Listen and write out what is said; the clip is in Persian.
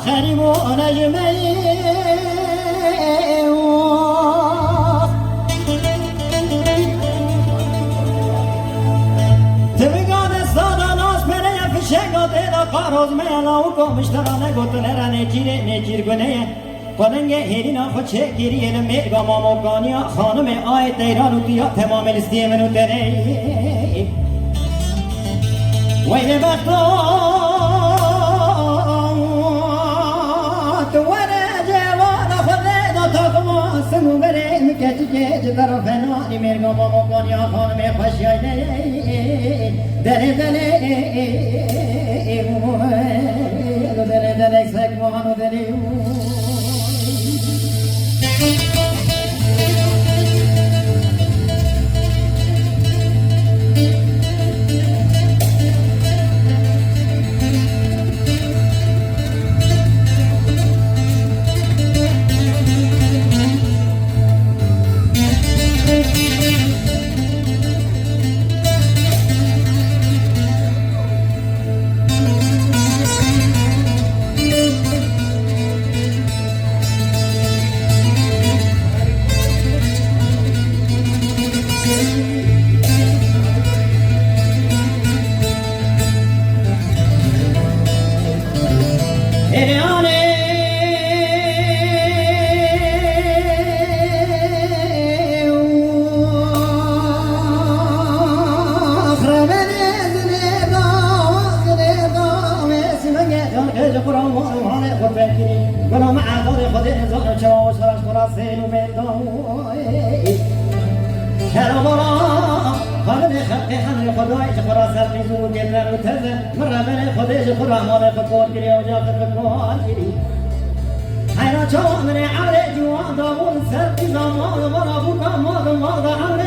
خريب ونجمي تبقى دستادا ناس بره فشنگا دیدا قاروز میانا و کمشترانه گوتنرا نچیر گنه قدنگه هرینا خود چه گیری علم میگا ماموکانیا خانم آی دیران و دیا تمام الاستی منو دنه ویل بختات وره جوان خود دا تاقما سنو بره مکچی که طرف نانی میگا ماموکانیا خانم خوشیای دنه دنه سکوانو دنه حيرة شوامر عمري جوان داون سرقي زمان ورابوكا ماضا عمري